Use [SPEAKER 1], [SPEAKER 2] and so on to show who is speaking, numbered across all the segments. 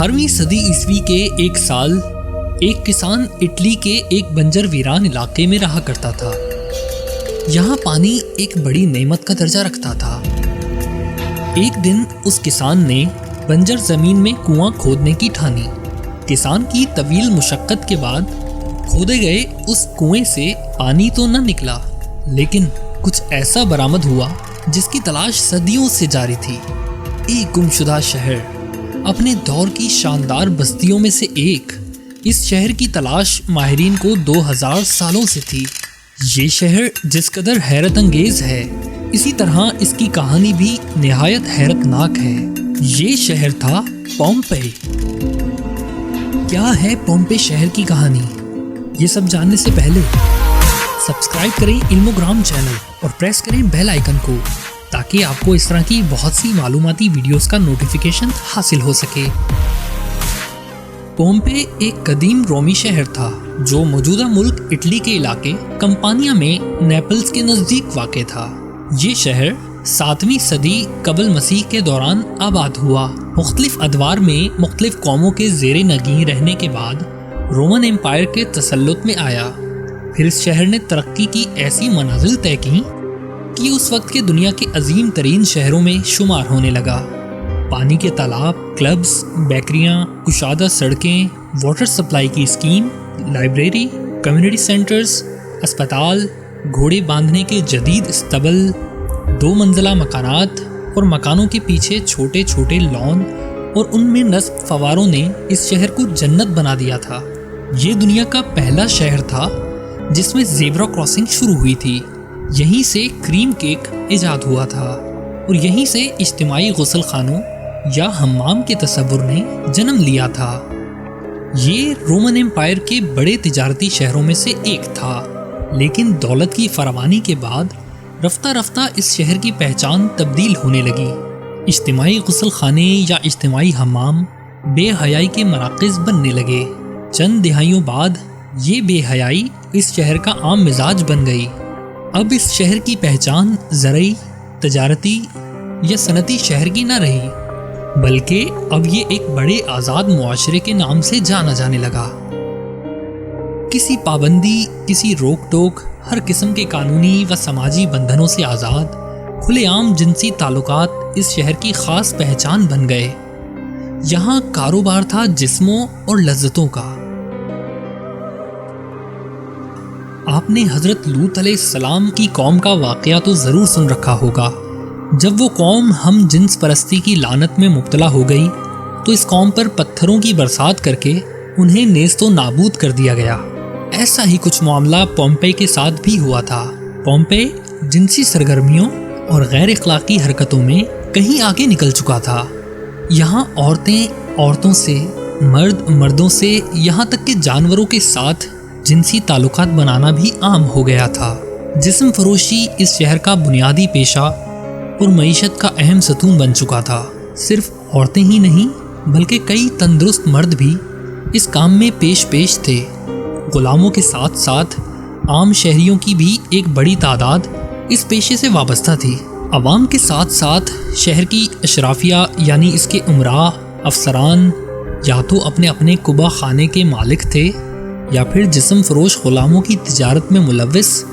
[SPEAKER 1] 18ویں صدی عیسوی کے ایک سال ایک کسان اٹلی کے ایک بنجر ویران علاقے میں رہا کرتا تھا۔ یہاں پانی ایک بڑی نعمت کا درجہ رکھتا تھا۔ ایک دن اس کسان نے بنجر زمین میں کنواں کھودنے کی ٹھانی۔ کسان کی طویل مشقت کے بعد کھودے گئے اس کنویں سے پانی تو نہ نکلا، لیکن کچھ ایسا برآمد ہوا جس کی تلاش صدیوں سے جاری تھی۔ ایک گمشدہ شہر، اپنے دور کی شاندار بستیوں میں سے ایک۔ اس شہر کی تلاش ماہرین کو 2000 سالوں سے تھی۔ یہ شہر جس قدر حیرت انگیز ہے، اسی طرح اس کی کہانی بھی نہایت حیرت ناک ہے۔ یہ شہر تھا پومپئی۔ کیا ہے پومپئی شہر کی کہانی؟ یہ سب جاننے سے پہلے سبسکرائب کریں علموگرام چینل اور پریس کریں بیل آئیکن کو، تاکہ آپ کو اس طرح کی بہت سی معلوماتی ویڈیوز کا نوٹیفیکیشن حاصل ہو سکے۔ پومپئی ایک قدیم رومی شہر تھا جو موجودہ ملک اٹلی کے علاقے کمپانیا میں نیپلز کے نزدیک واقع تھا۔ یہ شہر 7ویں صدی قبل مسیح کے دوران آباد ہوا۔ مختلف ادوار میں مختلف قوموں کے زیر نگین رہنے کے بعد رومن امپائر کے تسلط میں آیا۔ پھر اس شہر نے ترقی کی ایسی منازل طے کی کہ اس وقت کے دنیا کے عظیم ترین شہروں میں شمار ہونے لگا۔ پانی کے تالاب، کلبز، بیکریاں، کشادہ سڑکیں، واٹر سپلائی کی اسکیم، لائبریری، کمیونٹی سینٹرز، اسپتال، گھوڑے باندھنے کے جدید اسٹیبل، 2 منزلہ مکانات اور مکانوں کے پیچھے چھوٹے چھوٹے لان اور ان میں نصب فواروں نے اس شہر کو جنت بنا دیا تھا۔ یہ دنیا کا پہلا شہر تھا جس میں زیبرا کراسنگ شروع ہوئی تھی۔ یہیں سے کریم کیک ایجاد ہوا تھا اور یہیں سے اجتماعی غسل خانوں یا حمام کے تصور نے جنم لیا تھا۔ یہ رومن امپائر کے بڑے تجارتی شہروں میں سے ایک تھا، لیکن دولت کی فراوانی کے بعد رفتہ رفتہ اس شہر کی پہچان تبدیل ہونے لگی۔ اجتماعی غسل خانے یا اجتماعی حمام بے حیائی کے مراکز بننے لگے۔ چند دہائیوں بعد یہ بے حیائی اس شہر کا عام مزاج بن گئی۔ اب اس شہر کی پہچان زرعی، تجارتی یا صنعتی شہر کی نہ رہی، بلکہ اب یہ ایک بڑے آزاد معاشرے کے نام سے جانا جانے لگا۔ کسی پابندی، کسی روک ٹوک، ہر قسم کے قانونی و سماجی بندھنوں سے آزاد، کھلے عام جنسی تعلقات اس شہر کی خاص پہچان بن گئے۔ یہاں کاروبار تھا جسموں اور لذتوں کا۔ آپ نے حضرت لوط علیہ السلام کی قوم کا واقعہ تو ضرور سن رکھا ہوگا۔ جب وہ قوم ہم جنس پرستی کی لعنت میں مبتلا ہو گئی تو اس قوم پر پتھروں کی برسات کر کے انہیں نیست و نابود کر دیا گیا۔ ایسا ہی کچھ معاملہ پومپئی کے ساتھ بھی ہوا تھا۔ پومپئی جنسی سرگرمیوں اور غیر اخلاقی حرکتوں میں کہیں آگے نکل چکا تھا۔ یہاں عورتیں عورتوں سے، مرد مردوں سے، یہاں تک کہ جانوروں کے ساتھ جنسی تعلقات بنانا بھی عام ہو گیا تھا۔ جسم فروشی اس شہر کا بنیادی پیشہ اور معیشت کا اہم ستون بن چکا تھا۔ صرف عورتیں ہی نہیں بلکہ کئی تندرست مرد بھی اس کام میں پیش تھے۔ غلاموں کے ساتھ ساتھ عام شہریوں کی بھی ایک بڑی تعداد اس پیشے سے وابستہ تھی۔ عوام کے ساتھ ساتھ شہر کی اشرافیہ یعنی اس کے امراء، افسران یا تو اپنے اپنے قبہ خانے کے مالک تھے یا پھر جسم فروش غلاموں کی تجارت میں ملوث۔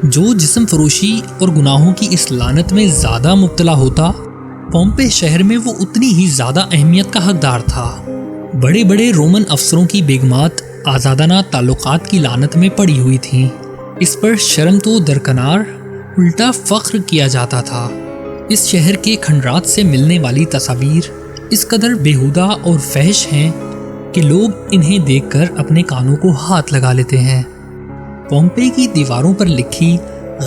[SPEAKER 1] جو جسم فروشی اور گناہوں کی اس لعنت میں زیادہ مبتلا ہوتا، پومپئی شہر میں وہ اتنی ہی زیادہ اہمیت کا حقدار تھا۔ بڑے بڑے رومن افسروں کی بیگمات آزادانہ تعلقات کی لعنت میں پڑی ہوئی تھیں۔ اس پر شرم تو درکنار، الٹا فخر کیا جاتا تھا۔ اس شہر کے کھنڈرات سے ملنے والی تصاویر اس قدر بیہودہ اور فحش ہیں کہ لوگ انہیں دیکھ کر اپنے کانوں کو ہاتھ لگا لیتے ہیں۔ پومپئی کی دیواروں پر لکھی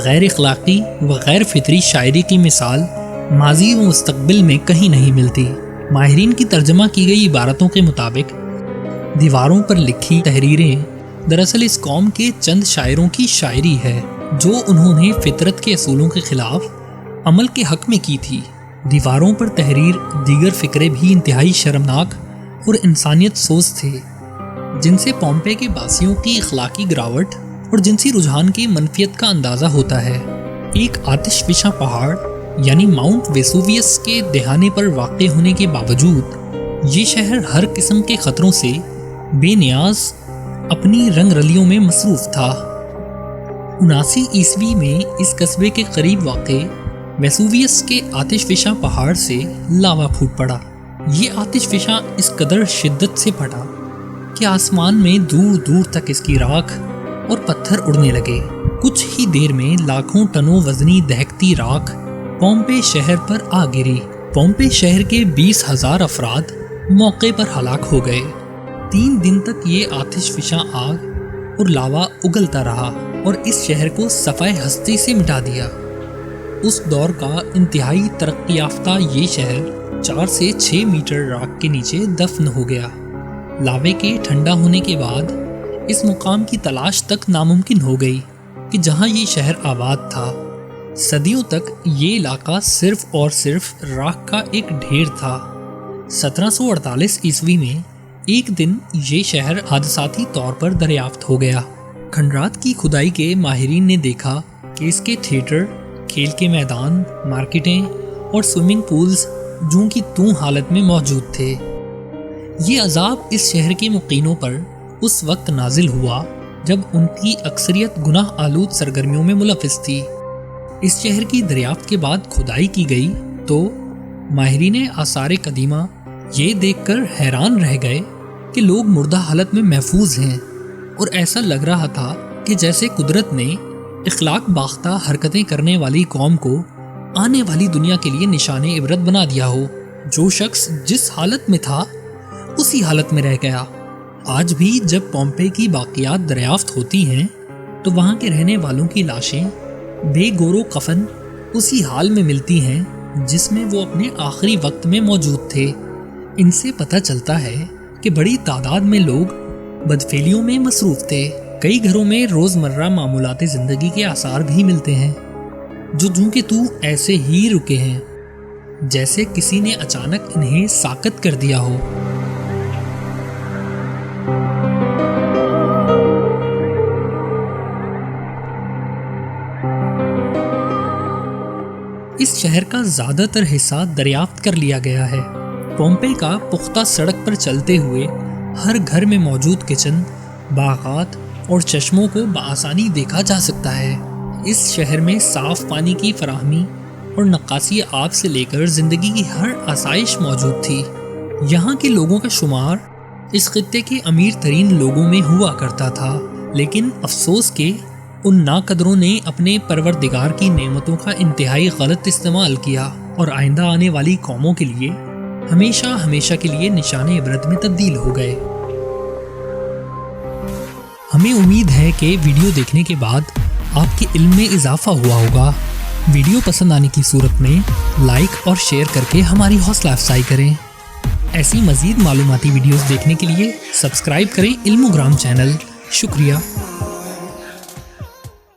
[SPEAKER 1] غیر اخلاقی و غیر فطری شاعری کی مثال ماضی و مستقبل میں کہیں نہیں ملتی۔ ماہرین کی ترجمہ کی گئی عبارتوں کے مطابق دیواروں پر لکھی تحریریں دراصل اس قوم کے چند شاعروں کی شاعری ہے جو انہوں نے فطرت کے اصولوں کے خلاف عمل کے حق میں کی تھی۔ دیواروں پر تحریر دیگر فقرے بھی انتہائی شرمناک اور انسانیت سوز تھے، جن سے پومپئی کے باسیوں کی اخلاقی گراوٹ اور جنسی رجحان کی منفیت کا اندازہ ہوتا ہے۔ ایک آتش فشاں پہاڑ یعنی ماؤنٹ ویسوویس کے دہانے پر واقع ہونے کے باوجود یہ شہر ہر قسم کے خطروں سے بے نیاز اپنی رنگ رلیوں میں مصروف تھا۔ 79 عیسوی میں اس قصبے کے قریب واقع ویسوویس کے آتش فشاں پہاڑ سے لاوا پھوٹ پڑا۔ یہ آتش فشاں اس قدر شدت سے پھٹا کہ آسمان میں دور دور تک اس کی راکھ اور پتھر اڑنے لگے۔ کچھ ہی دیر میں لاکھوں ٹنوں وزنی دہکتی راکھ پومپے شہر پر آ گری۔ پومپے شہر کے 20,000 افراد موقع پر ہلاک ہو گئے۔ 3 دن تک یہ آتش فشاں آگ اور لاوا اگلتا رہا اور اس شہر کو صفحۂ ہستی سے مٹا دیا۔ اس دور کا انتہائی ترقی یافتہ یہ شہر 4 سے 6 میٹر راکھ کے نیچے دفن ہو گیا۔ لاوے کے ٹھنڈا ہونے کے بعد اس مقام کی تلاش تک ناممکن ہو گئی کہ جہاں یہ شہر آباد تھا۔ صدیوں تک یہ علاقہ صرف اور صرف راکھ کا ایک ڈھیر تھا۔ 1748 عیسوی میں ایک دن یہ شہر حادثاتی طور پر دریافت ہو گیا۔ کھنڈرات کی کھدائی کے ماہرین نے دیکھا کہ اس کے تھیٹر، کھیل کے میدان، مارکیٹیں اور سوئمنگ پولز جوں کی توں حالت میں موجود تھے۔ یہ عذاب اس شہر کے مقینوں پر اس وقت نازل ہوا جب ان کی اکثریت گناہ آلود سرگرمیوں میں ملوث تھی۔ اس شہر کی دریافت کے بعد کھدائی کی گئی تو ماہرین آثار قدیمہ یہ دیکھ کر حیران رہ گئے کہ لوگ مردہ حالت میں محفوظ ہیں، اور ایسا لگ رہا تھا کہ جیسے قدرت نے اخلاق باختہ حرکتیں کرنے والی قوم کو آنے والی دنیا کے لیے نشان عبرت بنا دیا ہو۔ جو شخص جس حالت میں تھا اسی حالت میں رہ گیا۔ آج بھی جب پومپے کی باقیات دریافت ہوتی ہیں تو وہاں کے رہنے والوں کی لاشیں بے گور و کفن اسی حال میں ملتی ہیں جس میں وہ اپنے آخری وقت میں موجود تھے۔ ان سے پتہ چلتا ہے کہ بڑی تعداد میں لوگ بدفعلیوں میں مصروف تھے۔ کئی گھروں میں روزمرہ معمولات زندگی کے آثار بھی ملتے ہیں جو جوں کہ تو ایسے ہی رکے ہیں جیسے کسی نے اچانک انہیں ساکت کر دیا ہو۔ اس شہر کا زیادہ تر حصہ دریافت کر لیا گیا ہے۔ پومپے کا پختہ سڑک پر چلتے ہوئے ہر گھر میں موجود کچن، باغات اور چشموں کو بآسانی دیکھا جا سکتا ہے۔ اس شہر میں صاف پانی کی فراہمی اور نقاسی آب سے لے کر زندگی کی ہر آسائش موجود تھی۔ یہاں کے لوگوں کا شمار اس خطے کے امیر ترین لوگوں میں ہوا کرتا تھا، لیکن افسوس کہ ان ناقدروں نے اپنے پروردگار کی نعمتوں کا انتہائی غلط استعمال کیا اور آئندہ آنے والی قوموں کے لیے ہمیشہ کے لیے نشان عبرت میں تبدیل ہو گئے۔ ہمیں امید ہے کہ ویڈیو دیکھنے کے بعد آپ کے علم میں اضافہ ہوا ہوگا۔ ویڈیو پسند آنے کی صورت میں لائک اور شیئر کر کے ہماری حوصلہ افزائی کریں۔ ایسی مزید معلوماتی ویڈیوز دیکھنے کے لیے سبسکرائب کریں علم گرام چینل۔ شکریہ۔